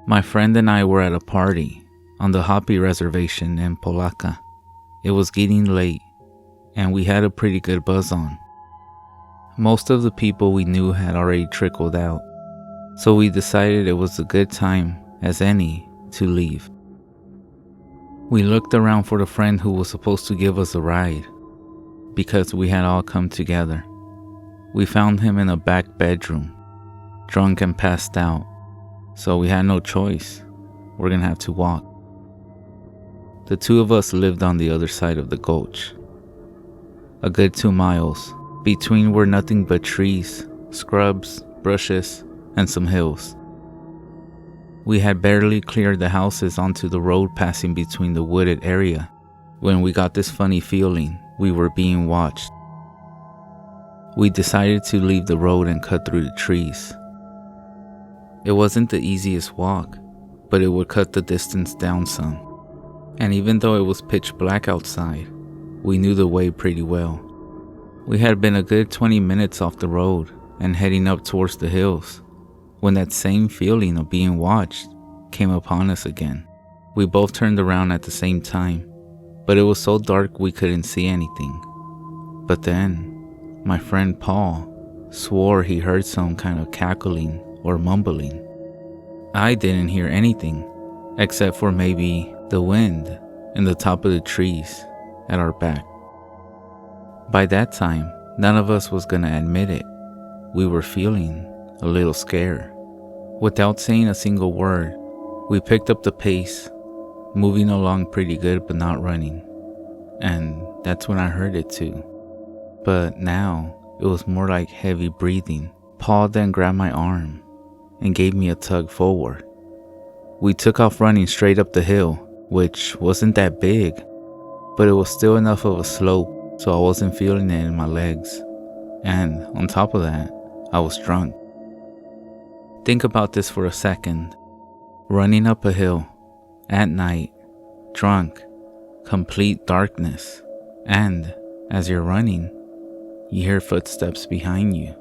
My friend and I were at a party on the Hopi reservation in Polaca. It was getting late, and we had a pretty good buzz on. Most of the people we knew had already trickled out, so we decided it was a good time as any to leave. We looked around for the friend who was supposed to give us a ride, because we had all come together. We found him in a back bedroom, drunk and passed out, so we had no choice. We're gonna have to walk. The two of us lived on the other side of the gulch. A good 2 miles. Between were nothing but trees, scrubs, bushes, and some hills. We had barely cleared the houses onto the road passing between the wooded area when we got this funny feeling we were being watched. We decided to leave the road and cut through the trees. It wasn't the easiest walk, but it would cut the distance down some. And even though it was pitch black outside, we knew the way pretty well. We had been a good 20 minutes off the road and heading up towards the hills when that same feeling of being watched came upon us again. We both turned around at the same time, but it was so dark we couldn't see anything. But then, my friend Paul swore he heard some kind of cackling or mumbling. I didn't hear anything, except for maybe the wind in the top of the trees at our back. By that time, none of us was gonna admit it. We were feeling a little scared. Without saying a single word, we picked up the pace, moving along pretty good but not running. And that's when I heard it too. But now, it was more like heavy breathing. Paul then grabbed my arm and gave me a tug forward. We took off running straight up the hill, which wasn't that big, but it was still enough of a slope so I wasn't feeling it in my legs. And on top of that, I was drunk. Think about this for a second. Running up a hill, at night, drunk, complete darkness, and as you're running, you hear footsteps behind you,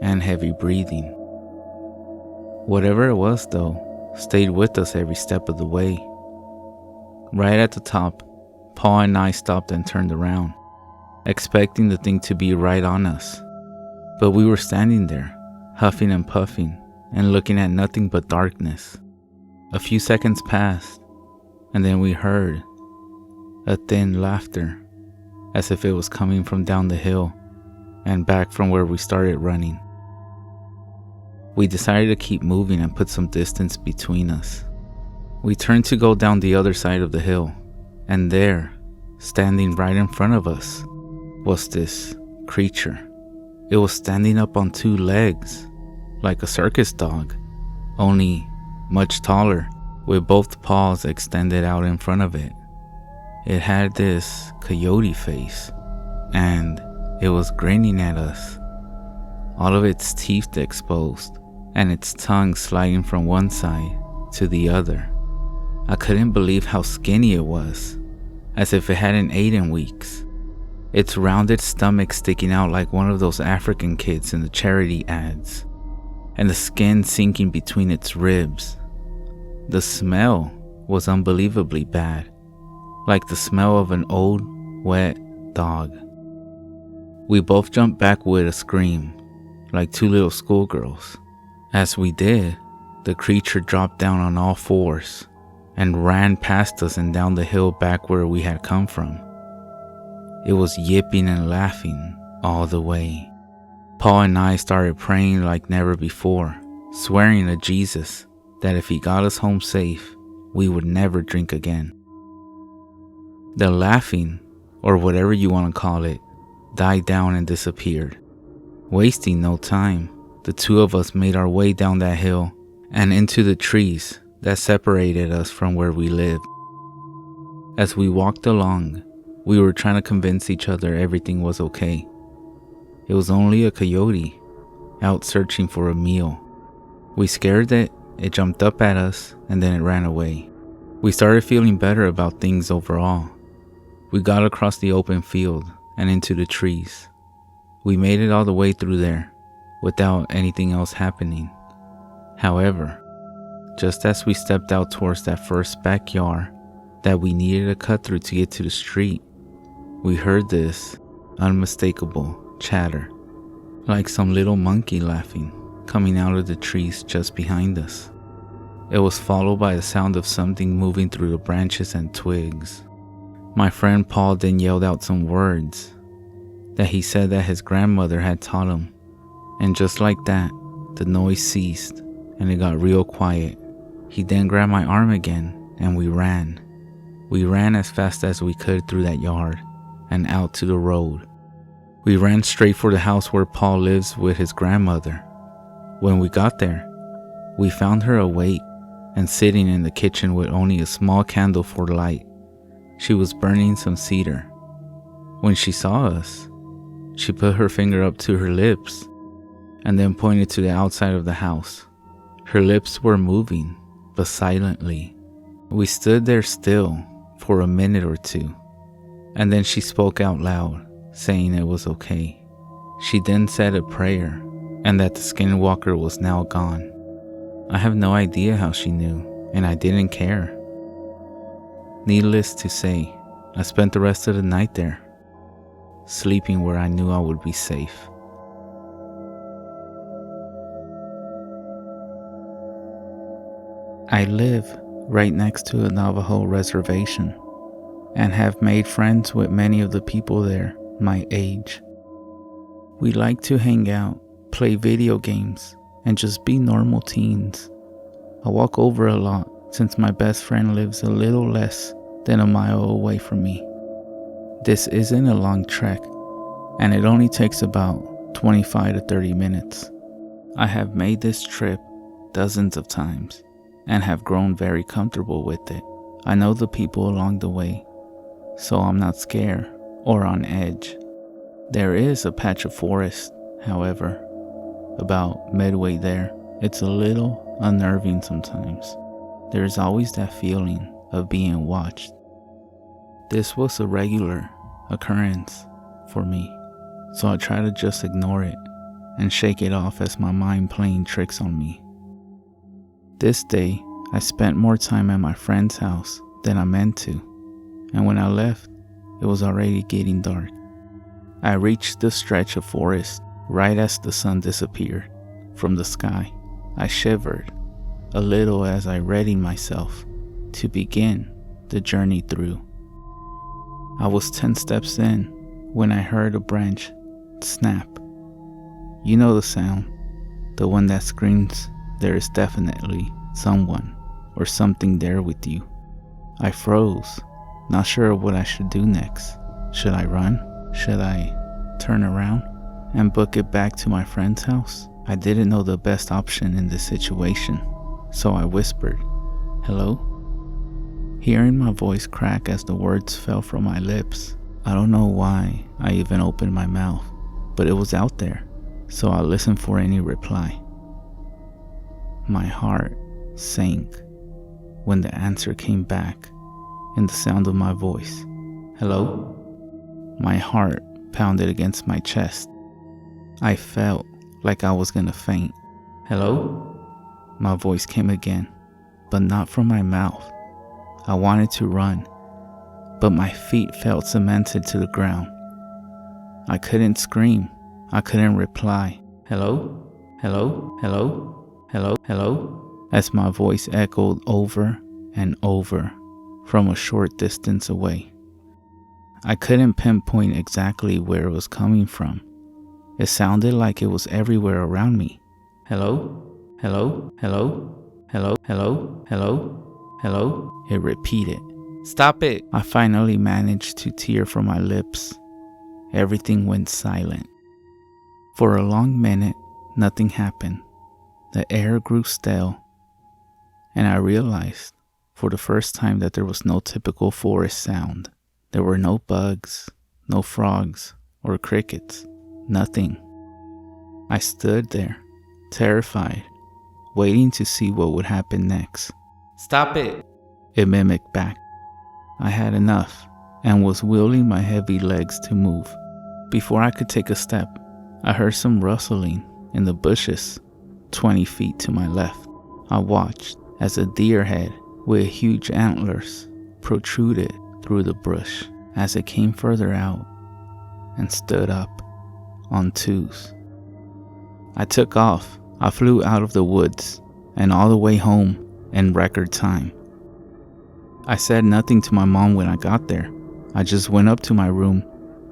and heavy breathing. Whatever it was though, stayed with us every step of the way. Right at the top, Paul and I stopped and turned around, expecting the thing to be right on us. But we were standing there, huffing and puffing, and looking at nothing but darkness. A few seconds passed, and then we heard a thin laughter, as if it was coming from down the hill and back from where we started running. We decided to keep moving and put some distance between us. We turned to go down the other side of the hill, and there, standing right in front of us, was this creature. It was standing up on 2 legs, like a circus dog, only much taller, with both paws extended out in front of it. It had this coyote face, and it was grinning at us, all of its teeth exposed, and its tongue sliding from one side to the other. I couldn't believe how skinny it was, as if it hadn't eaten in weeks. Its rounded stomach sticking out like one of those African kids in the charity ads, and the skin sinking between its ribs. The smell was unbelievably bad, like the smell of an old, wet dog. We both jumped back with a scream, like 2 little schoolgirls. As we did, the creature dropped down on all 4s and ran past us and down the hill back where we had come from. It was yipping and laughing all the way. Paul and I started praying like never before, swearing to Jesus that if he got us home safe, we would never drink again. The laughing, or whatever you want to call it, died down and disappeared. Wasting no time, the 2 of us made our way down that hill and into the trees that separated us from where we lived. As we walked along, we were trying to convince each other everything was okay. It was only a coyote out searching for a meal. We scared it jumped up at us, and then it ran away. We started feeling better about things overall. We got across the open field and into the trees. We made it all the way through there without anything else happening. However, Just as we stepped out towards that first backyard that we needed to cut through to get to the street, we heard this unmistakable chatter, like some little monkey laughing, coming out of the trees just behind us. It was followed by the sound of something moving through the branches and twigs. My friend Paul then yelled out some words that he said that his grandmother had taught him, and just like that, the noise ceased and it got real quiet. He then grabbed my arm again and we ran. We ran as fast as we could through that yard and out to the road. We ran straight for the house where Paul lives with his grandmother. When we got there, we found her awake and sitting in the kitchen with only a small candle for light. She was burning some cedar. When she saw us, she put her finger up to her lips and then pointed to the outside of the house. Her lips were moving, but silently. We stood there still for a minute or two, and then she spoke out loud, saying it was okay. She then said a prayer and that the skinwalker was now gone. I have no idea how she knew, and I didn't care. Needless to say, I spent the rest of the night there, sleeping where I knew I would be safe. I live right next to a Navajo reservation and have made friends with many of the people there my age. We like to hang out, play video games, and just be normal teens. I walk over a lot since my best friend lives a little less than a mile away from me. This isn't a long trek, and it only takes about 25 to 30 minutes. I have made this trip dozens of times and have grown very comfortable with it. I know the people along the way, so I'm not scared or on edge. There is a patch of forest, however. About midway there, it's a little unnerving sometimes. There's always that feeling of being watched. This was a regular occurrence for me, so I try to just ignore it and shake it off as my mind playing tricks on me. This day, I spent more time at my friend's house than I meant to, and when I left, it was already getting dark. I reached the stretch of forest right as the sun disappeared from the sky. I shivered a little as I readied myself to begin the journey through. I was 10 steps in when I heard a branch snap. You know the sound, the one that screams, there is definitely someone or something there with you. I froze, not sure what I should do next. Should I run? Should I turn around and book it back to my friend's house? I didn't know the best option in this situation, so I whispered, "Hello?" Hearing my voice crack as the words fell from my lips, I don't know why I even opened my mouth, but it was out there, so I listened for any reply. My heart sank when the answer came back in the sound of my voice. "Hello?" My heart pounded against my chest. I felt like I was gonna faint. "Hello?" My voice came again, but not from my mouth. I wanted to run, but my feet felt cemented to the ground. I couldn't scream. I couldn't reply. "Hello? Hello? Hello? Hello? Hello?" as my voice echoed over and over from a short distance away. I couldn't pinpoint exactly where it was coming from. It sounded like it was everywhere around me. "Hello? Hello? Hello? Hello? Hello? Hello? Hello?" It repeated. "Stop it!" I finally managed to tear from my lips. Everything went silent. For a long minute, nothing happened. The air grew stale, and I realized for the first time that there was no typical forest sound. There were no bugs, no frogs, or crickets. Nothing. I stood there, terrified, waiting to see what would happen next. "Stop it!" it mimicked back. I had enough and was willing my heavy legs to move. Before I could take a step, I heard some rustling in the bushes 20 feet to my left. I watched as a deer head with huge antlers protruded through the bush as it came further out and stood up on twos. I took off. I flew out of the woods and all the way home in record time. I said nothing to my mom when I got there. I just went up to my room,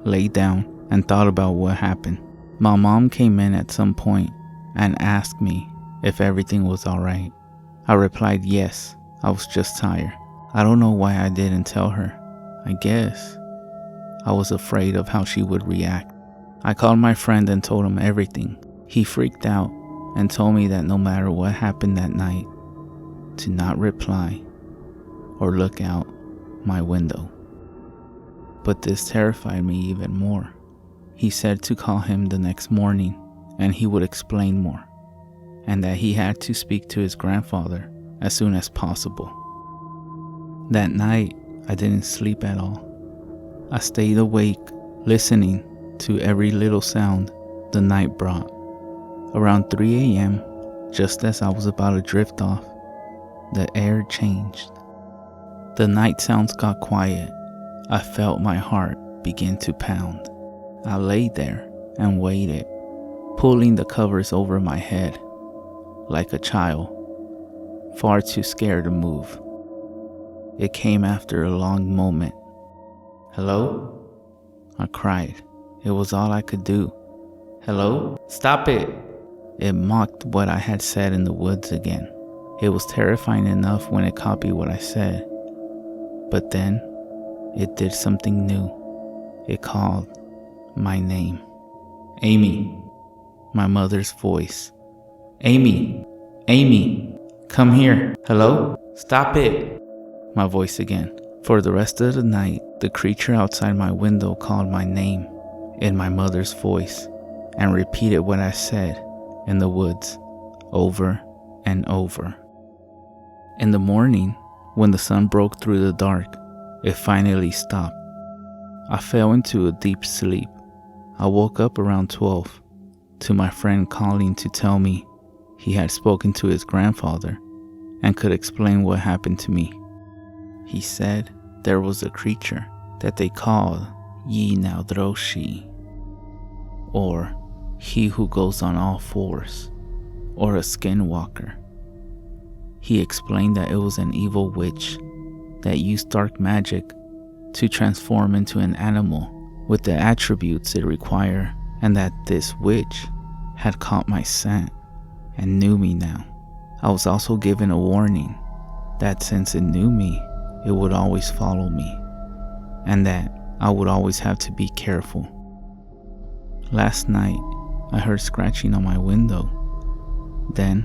laid down, and thought about what happened. My mom came in at some point and asked me if everything was alright. I replied yes, I was just tired. I don't know why I didn't tell her. I guess I was afraid of how she would react. I called my friend and told him everything. He freaked out and told me that no matter what happened that night, to not reply or look out my window. But this terrified me even more. He said to call him the next morning and he would explain more, and that he had to speak to his grandfather as soon as possible. That night, I didn't sleep at all. I stayed awake, listening to every little sound the night brought. Around 3 a.m., just as I was about to drift off, the air changed. The night sounds got quiet. I felt my heart begin to pound. I lay there and waited, pulling the covers over my head like a child, far too scared to move. It came after a long moment. "Hello?" I cried. It was all I could do. "Hello? Stop it!" It mocked what I had said in the woods again. It was terrifying enough when it copied what I said. But then, it did something new. It called my name. "Amy." My mother's voice. "Amy! Amy! Come here! Hello? Stop it!" My voice again. For the rest of the night, the creature outside my window called my name in my mother's voice and repeated what I said in the woods over and over. In the morning, when the sun broke through the dark, it finally stopped. I fell into a deep sleep. I woke up around 12 to my friend calling to tell me he had spoken to his grandfather and could explain what happened to me. He said there was a creature that they called yenaglooshi, or he who goes on all fours, or a skinwalker. He explained that it was an evil witch that used dark magic to transform into an animal with the attributes it required, and that this witch had caught my scent and knew me now. I was also given a warning that since it knew me, it would always follow me, and that I would always have to be careful. Last night, I heard scratching on my window. Then,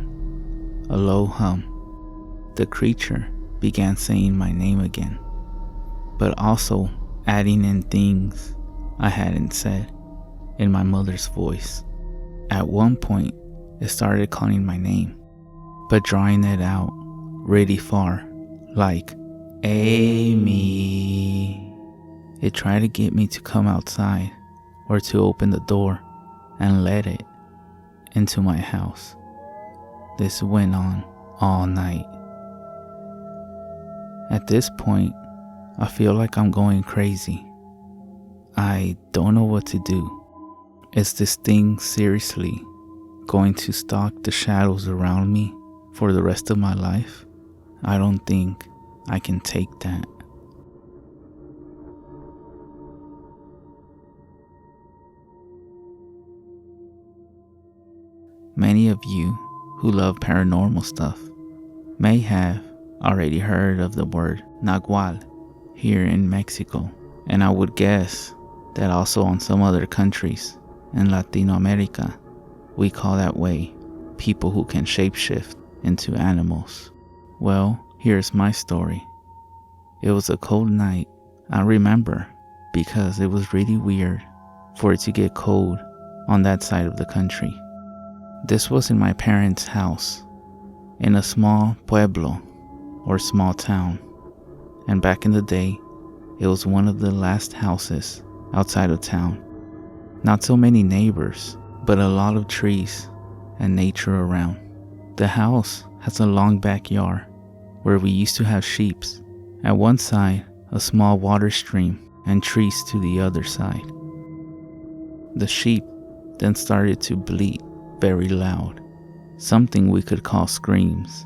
a low hum. The creature began saying my name again, but also adding in things I hadn't said in my mother's voice. At one point, it started calling my name, but drawing it out really far, like "Amy." It tried to get me to come outside or to open the door and let it into my house. This went on all night. At this point, I feel like I'm going crazy. I don't know what to do. Is this thing seriously going to stalk the shadows around me for the rest of my life? I don't think I can take that. Many of you who love paranormal stuff may have already heard of the word nagual here in Mexico, and I would guess that also on some other countries in Latin America, we call that way people who can shapeshift into animals. Well, here's my story. It was a cold night. I remember because it was really weird for it to get cold on that side of the country. This was in my parents' house in a small pueblo or small town, and back in the day, it was one of the last houses outside of town. Not so many neighbors, but a lot of trees and nature around. The house has a long backyard where we used to have sheep. At one side, a small water stream, and trees to the other side. The sheep then started to bleat very loud, something we could call screams.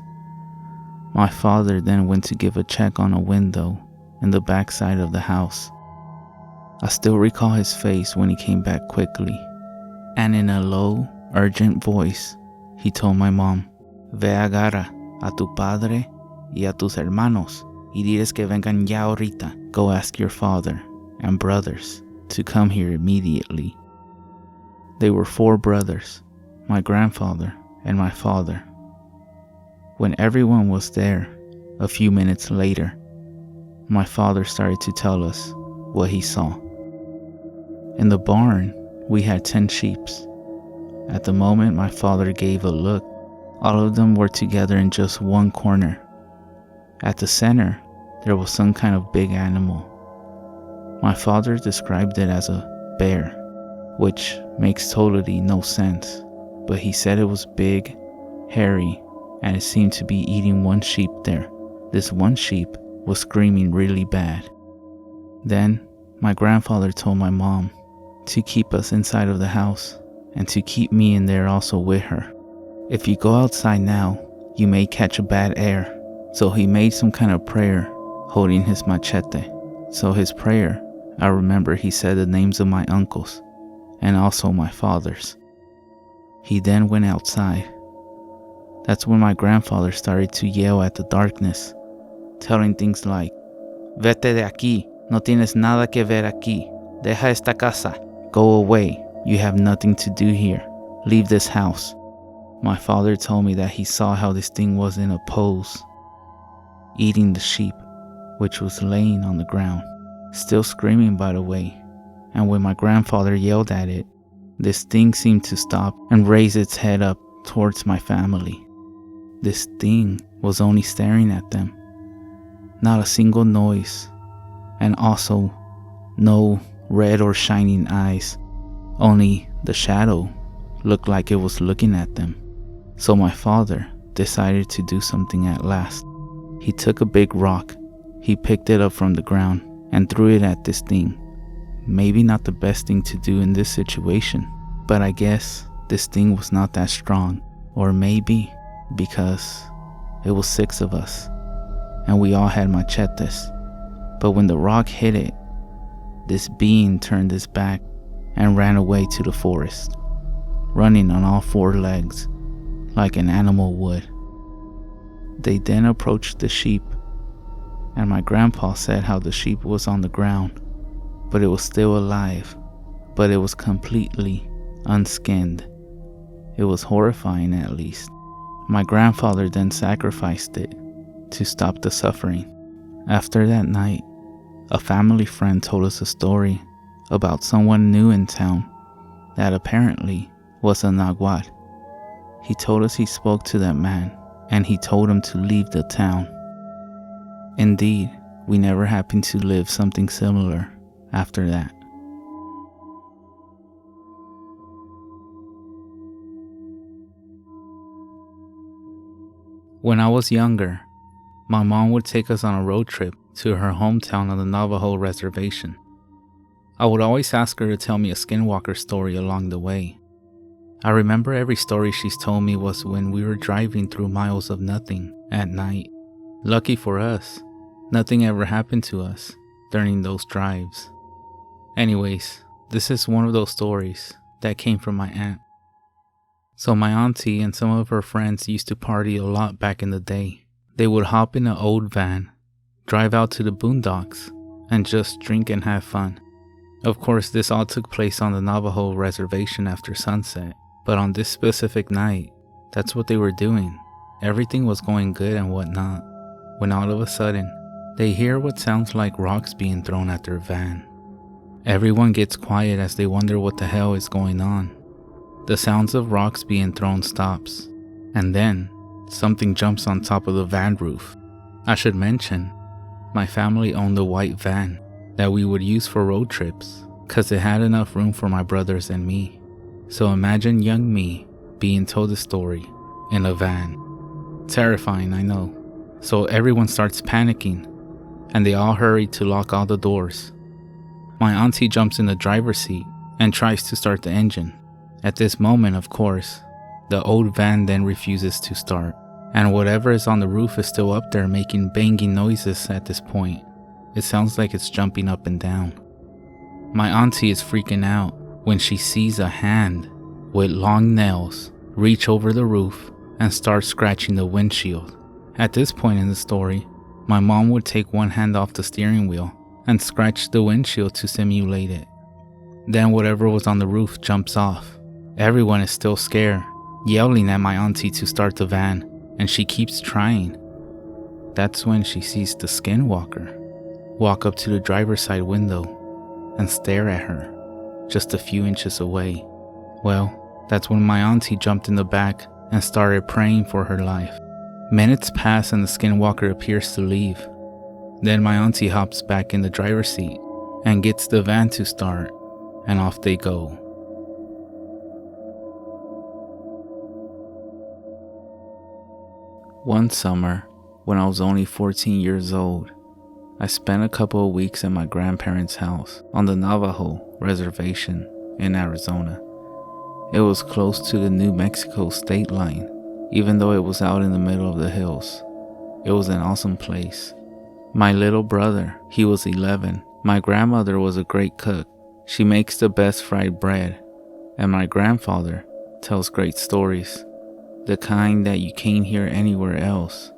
My father then went to give a check on a window in the back side of the house. I still recall his face when he came back quickly, and in a low, urgent voice, he told my mom, "Ve agarra a tu padre y a tus hermanos y diles que vengan ya ahorita. Go ask your father and brothers to come here immediately." They were 4 brothers, my grandfather and my father. When everyone was there, a few minutes later, my father started to tell us what he saw. In the barn, we had 10 sheep. At the moment my father gave a look, all of them were together in just one corner. At the center, there was some kind of big animal. My father described it as a bear, which makes totally no sense, but he said it was big, hairy, and it seemed to be eating one sheep there. This one sheep was screaming really bad. Then, my grandfather told my mom to keep us inside of the house and to keep me in there also with her. If you go outside now, you may catch a bad air. So he made some kind of prayer holding his machete. So his prayer, I remember he said the names of my uncles and also my father's. He then went outside. That's when my grandfather started to yell at the darkness, telling things like, "Vete de aquí, no tienes nada que ver aquí. Deja esta casa. Go away, you have nothing to do here. Leave this house." My father told me that he saw how this thing was in a pose, eating the sheep, which was laying on the ground, still screaming by the way. And when my grandfather yelled at it, this thing seemed to stop and raise its head up towards my family. This thing was only staring at them. Not a single noise, and also no red or shining eyes. Only the shadow looked like it was looking at them. So my father decided to do something at last. He took a big rock, he picked it up from the ground and threw it at this thing. Maybe not the best thing to do in this situation, but I guess this thing was not that strong. Or maybe because it was 6 of us and we all had machetes. But when the rock hit it, this being turned its back and ran away to the forest, running on all 4 legs like an animal would. They then approached the sheep, and my grandpa said how the sheep was on the ground, but it was still alive, but it was completely unskinned. It was horrifying, at least. My grandfather then sacrificed it to stop the suffering. After that night, a family friend told us a story about someone new in town that apparently was a Nahuatl. He told us he spoke to that man and he told him to leave the town. Indeed, we never happened to live something similar after that. When I was younger, my mom would take us on a road trip to her hometown on the Navajo reservation. I would always ask her to tell me a skinwalker story along the way. I remember every story she's told me was when we were driving through miles of nothing at night. Lucky for us, nothing ever happened to us during those drives. Anyways, this is one of those stories that came from my aunt. So my auntie and some of her friends used to party a lot back in the day. They would hop in an old van, drive out to the boondocks, and just drink and have fun. Of course, this all took place on the Navajo reservation after sunset, but on this specific night, that's what they were doing. Everything was going good and whatnot, when all of a sudden, they hear what sounds like rocks being thrown at their van. Everyone gets quiet as they wonder what the hell is going on. The sounds of rocks being thrown stops, and then something jumps on top of the van roof. I should mention, my family owned a white van that we would use for road trips because it had enough room for my brothers and me. So imagine young me being told a story in a van. Terrifying, I know, So everyone starts panicking, and they all hurry to lock all the doors. My auntie jumps in the driver's seat and tries to start the engine. At this moment, of course, the old van then refuses to start, and whatever is on the roof is still up there making banging noises at this point. It sounds like it's jumping up and down. My auntie is freaking out when she sees a hand with long nails reach over the roof and start scratching the windshield. At this point in the story, my mom would take one hand off the steering wheel and scratch the windshield to simulate it. Then whatever was on the roof jumps off. Everyone is still scared, yelling at my auntie to start the van, and she keeps trying. That's when she sees the skinwalker walk up to the driver's side window and stare at her, just a few inches away. Well, that's when my auntie jumped in the back and started praying for her life. Minutes pass and the skinwalker appears to leave. Then my auntie hops back in the driver's seat and gets the van to start, and off they go. One summer, when I was only 14 years old, I spent a couple of weeks at my grandparents' house on the Navajo reservation in Arizona. It was close to the New Mexico state line, even though it was out in the middle of the hills. It was an awesome place. My little brother, he was 11. My grandmother was a great cook. She makes the best fried bread. And my grandfather tells great stories, the kind that you can't hear anywhere else.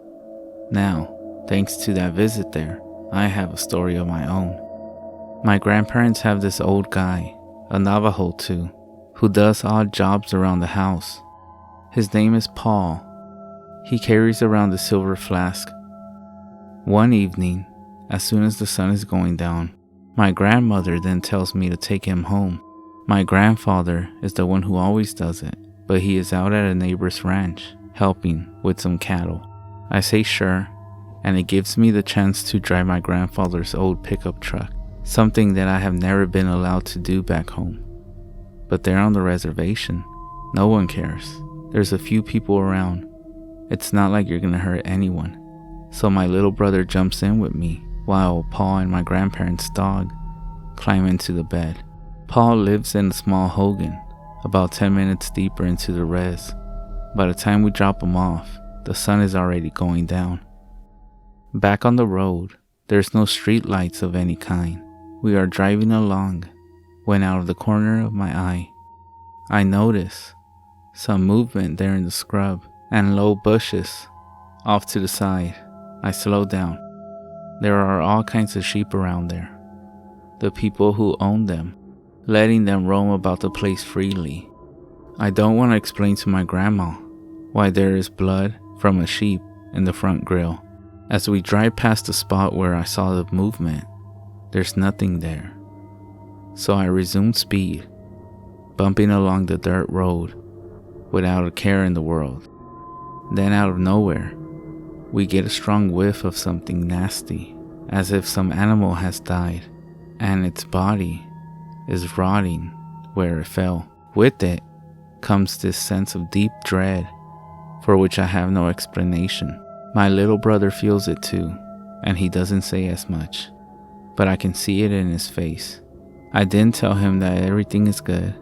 Now, thanks to that visit there, I have a story of my own. My grandparents have this old guy, a Navajo too, who does odd jobs around the house. His name is Paul. He carries around a silver flask. One evening, as soon as the sun is going down, my grandmother then tells me to take him home. My grandfather is the one who always does it, but he is out at a neighbor's ranch, helping with some cattle. I say sure, and it gives me the chance to drive my grandfather's old pickup truck, something that I have never been allowed to do back home. But there on the reservation, no one cares. There's a few people around. It's not like you're gonna hurt anyone. So my little brother jumps in with me while Paul and my grandparents' dog climb into the bed. Paul lives in a small hogan, about 10 minutes deeper into the res. By the time we drop him off, the sun is already going down. Back on the road, there's no street lights of any kind. We are driving along when out of the corner of my eye, I notice some movement there in the scrub and low bushes off to the side. I slow down. There are all kinds of sheep around there. The people who own them, letting them roam about the place freely. I don't want to explain to my grandma why there is blood from a sheep in the front grill. As we drive past the spot where I saw the movement, there's nothing there. So I resume speed, bumping along the dirt road without a care in the world. Then out of nowhere, we get a strong whiff of something nasty, as if some animal has died, and its body is rotting where it fell. With it comes this sense of deep dread, for which I have no explanation. My little brother feels it too, and he doesn't say as much, but I can see it in his face. I then tell him that everything is good,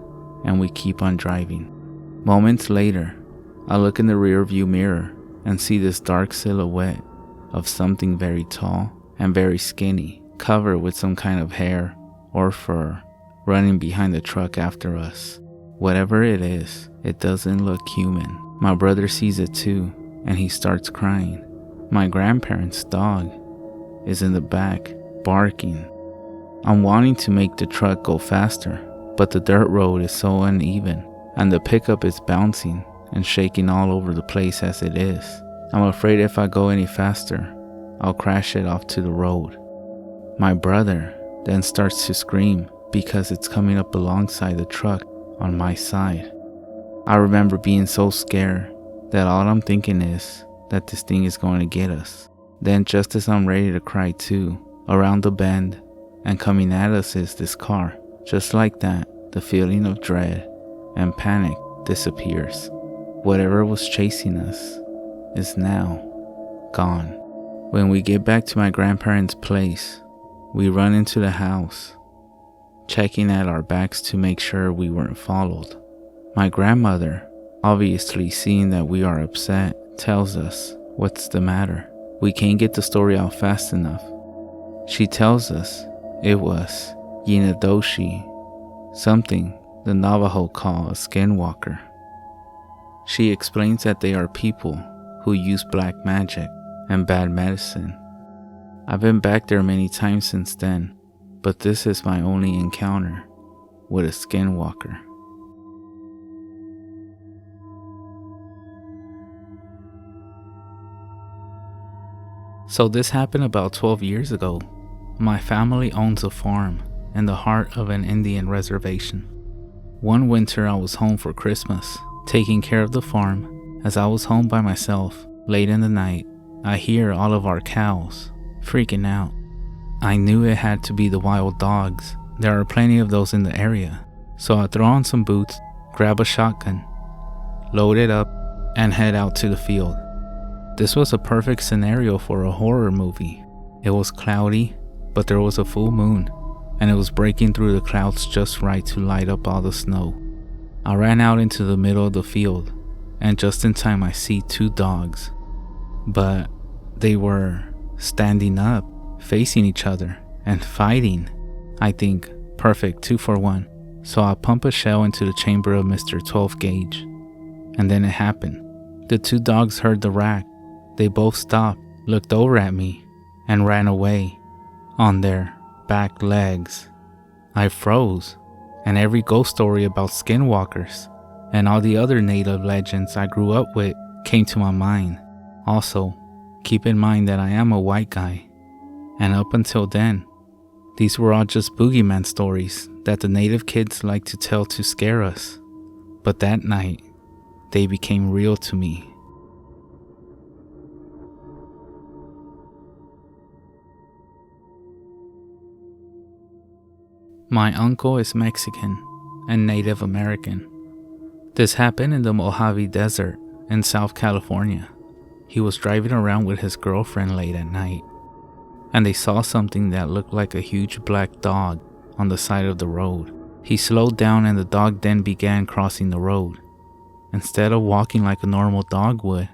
and we keep on driving. Moments later, I look in the rear view mirror and see this dark silhouette of something very tall and very skinny, covered with some kind of hair or fur, running behind the truck after us. Whatever it is, it doesn't look human. My brother sees it too, and he starts crying. My grandparents' dog is in the back, barking. I'm wanting to make the truck go faster, but the dirt road is so uneven, and the pickup is bouncing and shaking all over the place as it is. I'm afraid if I go any faster, I'll crash it off to the road. My brother then starts to scream because it's coming up alongside the truck on my side. I remember being so scared that all I'm thinking is that this thing is going to get us. Then just as I'm ready to cry too, around the bend and coming at us is this car. Just like that, the feeling of dread and panic disappears. Whatever was chasing us is now gone. When we get back to my grandparents' place, we run into the house, checking at our backs to make sure we weren't followed. My grandmother, obviously seeing that we are upset, tells us, "What's the matter? We can't get the story out fast enough." She tells us it was yenaglooshi, something the Navajo call a skinwalker. She explains that they are people who use black magic and bad medicine. I've been back there many times since then, but this is my only encounter with a skinwalker. So this happened about 12 years ago. My family owns a farm in the heart of an Indian reservation. One winter I was home for Christmas, taking care of the farm. As I was home by myself, late in the night, I hear all of our cows freaking out. I knew it had to be the wild dogs. There are plenty of those in the area. So I throw on some boots, grab a shotgun, load it up, and head out to the field. This was a perfect scenario for a horror movie. It was cloudy, but there was a full moon, and it was breaking through the clouds just right to light up all the snow. I ran out into the middle of the field, and just in time I see two dogs. But they were standing up, facing each other, and fighting. I think, perfect 2 for 1. So I pump a shell into the chamber of Mr. 12 gauge. And then it happened. The two dogs heard the rack. They both stopped, looked over at me, and ran away on their back legs. I froze, and every ghost story about skinwalkers and all the other native legends I grew up with came to my mind. Also, keep in mind that I am a white guy, and up until then, these were all just boogeyman stories that the native kids like to tell to scare us. But that night, they became real to me. My uncle is Mexican and Native American. This happened in the Mojave Desert in South California. He was driving around with his girlfriend late at night, and they saw something that looked like a huge black dog on the side of the road. He slowed down and the dog then began crossing the road. Instead of walking like a normal dog would,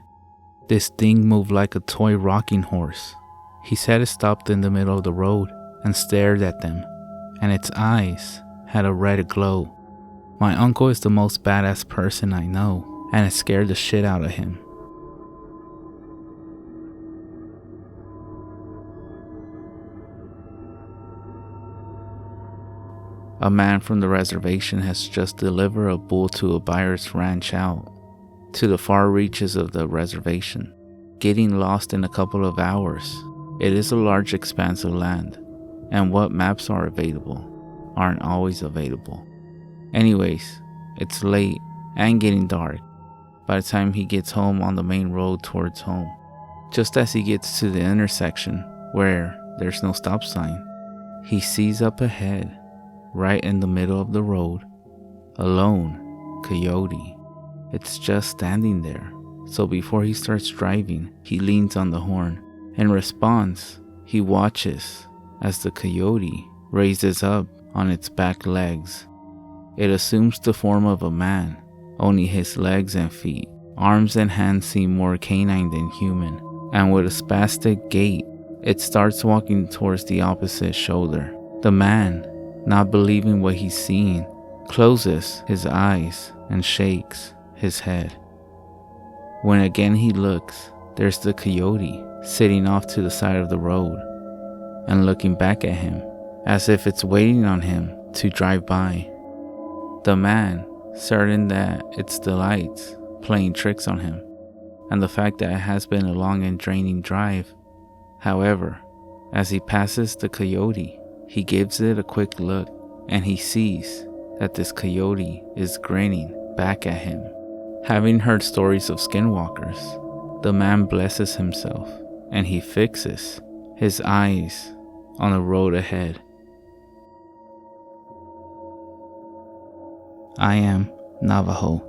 this thing moved like a toy rocking horse. He said it stopped in the middle of the road and stared at them, and its eyes had a red glow. My uncle is the most badass person I know, and it scared the shit out of him. A man from the reservation has just delivered a bull to a buyer's ranch out to the far reaches of the reservation, getting lost in a couple of hours. It is a large expanse of land, and what maps are available aren't always available. Anyways, it's late and getting dark by the time he gets home on the main road towards home. Just as he gets to the intersection where there's no stop sign, he sees up ahead, right in the middle of the road, a lone coyote. It's just standing there. So before he starts driving, he leans on the horn. In response, he watches as the coyote raises up on its back legs. It assumes the form of a man, only his legs and feet. Arms and hands seem more canine than human, and with a spastic gait, it starts walking towards the opposite shoulder. The man, not believing what he's seeing, closes his eyes and shakes his head. When again he looks, there's the coyote sitting off to the side of the road and looking back at him as if it's waiting on him to drive by. The man, certain that it's the lights playing tricks on him and the fact that it has been a long and draining drive. However, as he passes the coyote, he gives it a quick look and he sees that this coyote is grinning back at him. Having heard stories of skinwalkers, the man blesses himself and he fixes his eyes on the road ahead. I am Navajo.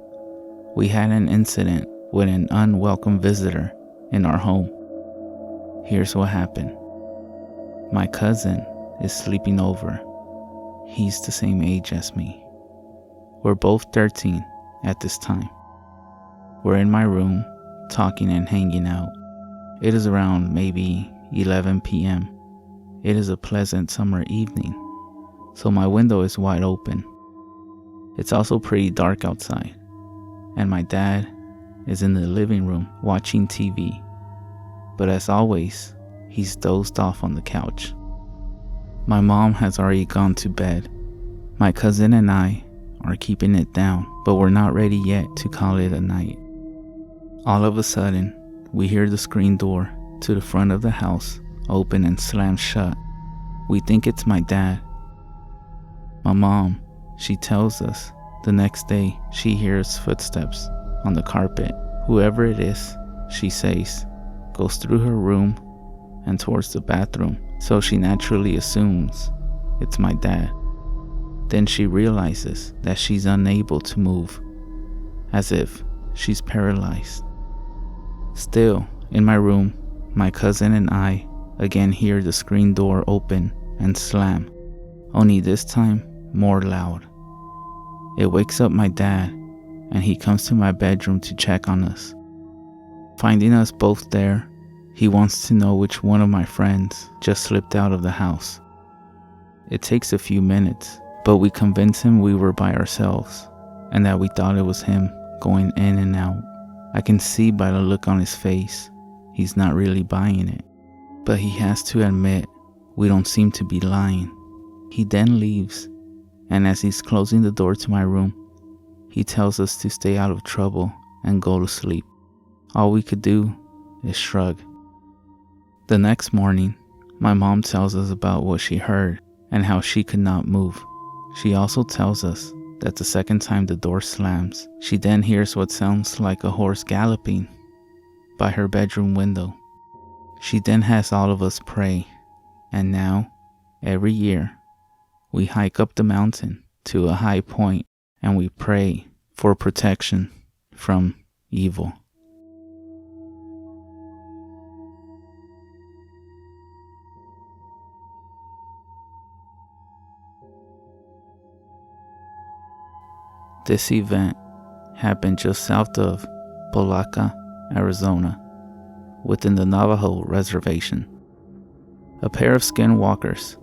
We had an incident with an unwelcome visitor in our home. Here's what happened. My cousin is sleeping over. He's the same age as me. We're both 13 at this time. We're in my room, talking and hanging out. It is around maybe 11 p.m. It is a pleasant summer evening, so my window is wide open. It's also pretty dark outside, and my dad is in the living room watching TV. But as always, he's dozed off on the couch. My mom has already gone to bed. My cousin and I are keeping it down, but we're not ready yet to call it a night. All of a sudden, we hear the screen door to the front of the house open and slam shut. We think it's my dad. My mom, she tells us the next day she hears footsteps on the carpet. Whoever it is, she says, goes through her room and towards the bathroom, so she naturally assumes it's my dad. Then she realizes that she's unable to move, as if she's paralyzed. Still, in my room, my cousin and I again hear the screen door open and slam, only this time more loud. It wakes up my dad, and he comes to my bedroom to check on us. Finding us both there, he wants to know which one of my friends just slipped out of the house. It takes a few minutes, but we convince him we were by ourselves and that we thought it was him going in and out. I can see by the look on his face, he's not really buying it, but he has to admit we don't seem to be lying. He then leaves, and as he's closing the door to my room, he tells us to stay out of trouble and go to sleep. All we could do is shrug. The next morning, my mom tells us about what she heard and how she could not move. She also tells us that the second time the door slams, she then hears what sounds like a horse galloping by her bedroom window. She then has all of us pray, and now, every year, we hike up the mountain to a high point and we pray for protection from evil. This event happened just south of Polaca, Arizona, within the Navajo reservation. A pair of skinwalkers,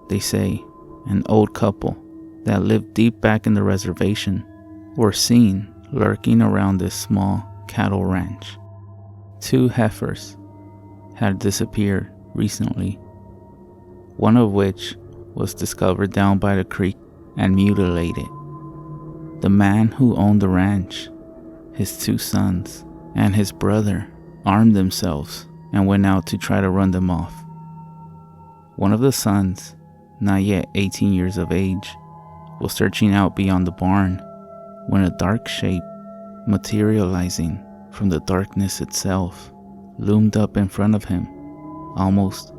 they say an old couple that lived deep back in the reservation, were seen lurking around this small cattle ranch. 2 heifers had disappeared recently, one of which was discovered down by the creek and mutilated. The man who owned the ranch, his 2 sons, and his brother armed themselves and went out to try to run them off. One of the sons, not yet 18 years of age, was searching out beyond the barn when a dark shape, materializing from the darkness itself, loomed up in front of him, almost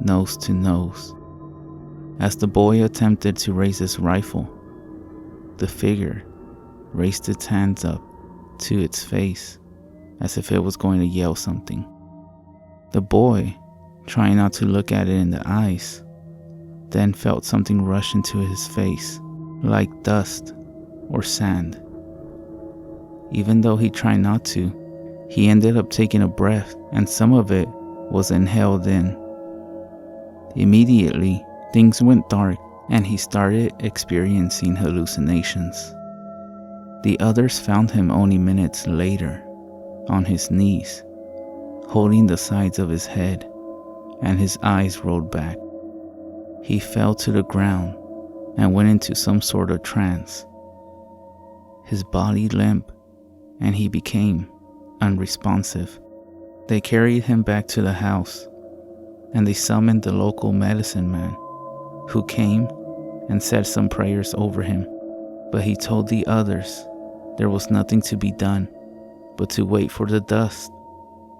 nose to nose. As the boy attempted to raise his rifle, the figure raised its hands up to its face as if it was going to yell something. The boy, trying not to look at it in the eyes, then felt something rush into his face like dust or sand. Even though he tried not to, he ended up taking a breath and some of it was inhaled in. Immediately, things went dark and he started experiencing hallucinations. The others found him only minutes later, on his knees, holding the sides of his head, and his eyes rolled back. He fell to the ground and went into some sort of trance. His body limp, and he became unresponsive. They carried him back to the house, and they summoned the local medicine man, who came and said some prayers over him, but he told the others there was nothing to be done but to wait for the dust,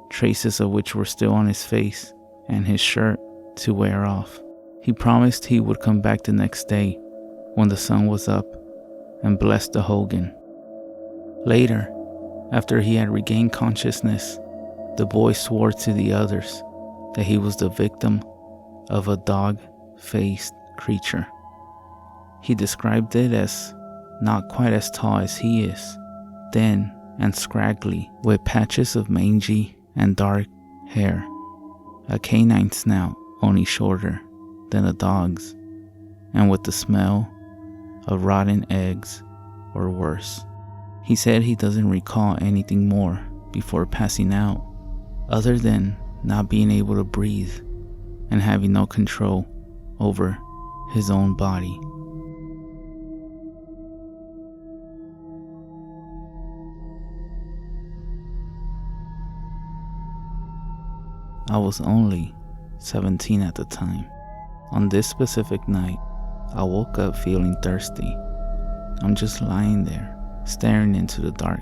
traces of which were still on his face and his shirt, to wear off. He promised he would come back the next day when the sun was up and bless the Hogan. Later, after he had regained consciousness, the boy swore to the others that he was the victim of a dog-faced creature. He described it as not quite as tall as he is, thin and scraggly, with patches of mangy and dark hair, a canine snout only shorter than a dog's, and with the smell of rotten eggs or worse. He said he doesn't recall anything more before passing out, other than not being able to breathe and having no control over his own body. I was only 17 at the time. On this specific night, I woke up feeling thirsty. I'm just lying there, staring into the dark,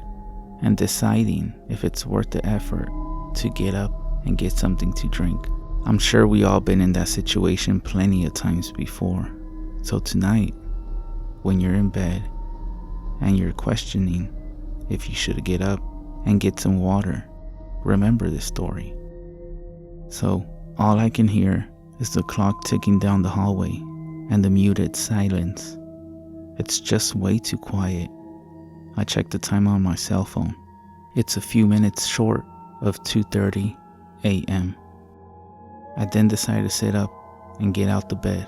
and deciding if it's worth the effort to get up and get something to drink. I'm sure we all been in that situation plenty of times before. So tonight, when you're in bed and you're questioning if you should get up and get some water, remember this story. So all I can hear is the clock ticking down the hallway and the muted silence. It's just way too quiet. I check the time on my cell phone. It's a few minutes short of 2:30 a.m. I then decide to sit up and get out the bed.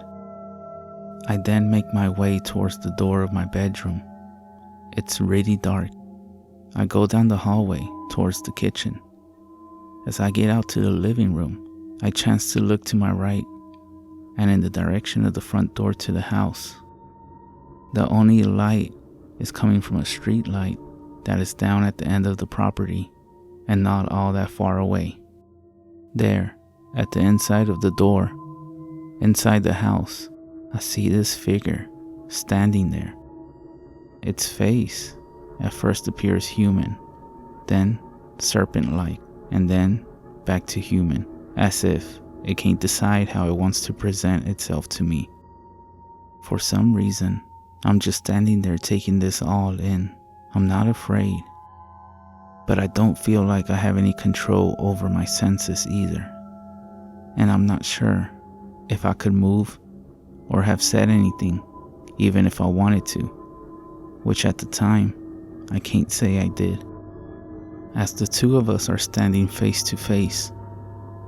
I then make my way towards the door of my bedroom. It's really dark. I go down the hallway towards the kitchen. As I get out to the living room, I chance to look to my right and in the direction of the front door to the house. The only light is coming from a street light that is down at the end of the property and not all that far away. There, at the inside of the door, inside the house, I see this figure standing there. Its face at first appears human, then serpent-like, and then back to human, as if it can't decide how it wants to present itself to me. For some reason, I'm just standing there taking this all in. I'm not afraid, but I don't feel like I have any control over my senses either. And I'm not sure if I could move or have said anything, even if I wanted to, which at the time, I can't say I did. As the two of us are standing face to face,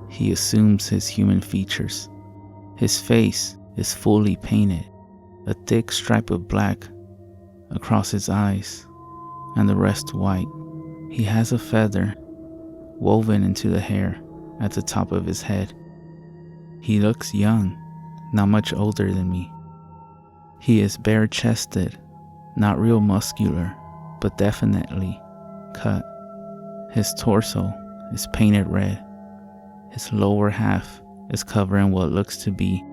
he assumes his human features. His face is fully painted, a thick stripe of black across his eyes, and the rest white. He has a feather woven into the hair at the top of his head. He looks young, not much older than me. He is bare-chested, not real muscular, but definitely cut. His torso is painted red. His lower half is covered in what looks to be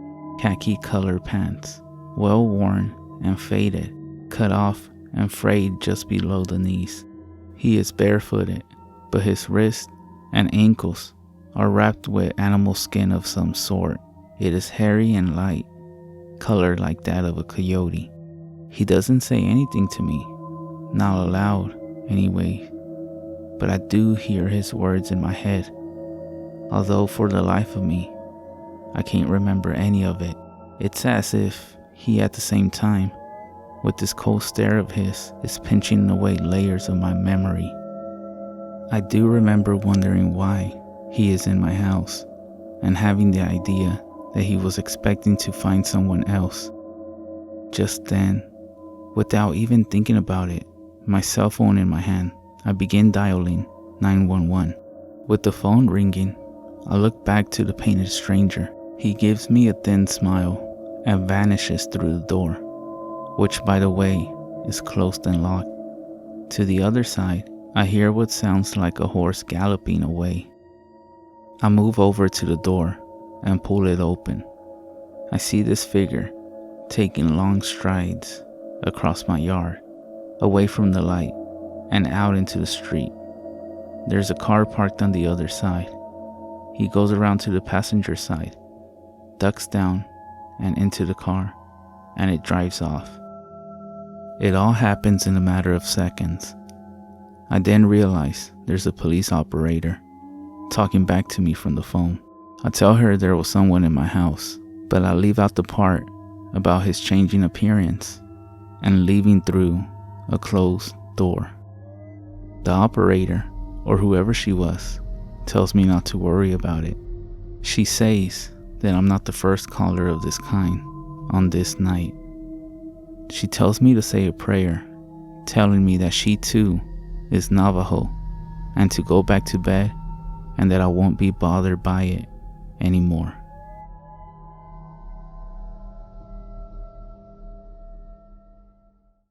khaki-colored pants, well worn and faded, cut off and frayed just below the knees. He is barefooted, but his wrists and ankles are wrapped with animal skin of some sort. It is hairy and light, colored like that of a coyote. He doesn't say anything to me, not aloud anyway, but I do hear his words in my head, although for the life of me, I can't remember any of it. It's as if he at the same time, with this cold stare of his, is pinching away layers of my memory. I do remember wondering why he is in my house, and having the idea that he was expecting to find someone else. Just then, without even thinking about it, my cell phone in my hand, I begin dialing 911. With the phone ringing, I look back to the painted stranger. He gives me a thin smile and vanishes through the door, which by the way is closed and locked. To the other side, I hear what sounds like a horse galloping away. I move over to the door and pull it open. I see this figure taking long strides across my yard, away from the light and out into the street. There's a car parked on the other side. He goes around to the passenger side, ducks down and into the car, and it drives off. It all happens in a matter of seconds. I then realize there's a police operator talking back to me from the phone. I tell her there was someone in my house, but I leave out the part about his changing appearance and leaving through a closed door. The operator, or whoever she was, tells me not to worry about it. She says that I'm not the first caller of this kind on this night. She tells me to say a prayer, telling me that she too is Navajo and to go back to bed and that I won't be bothered by it anymore.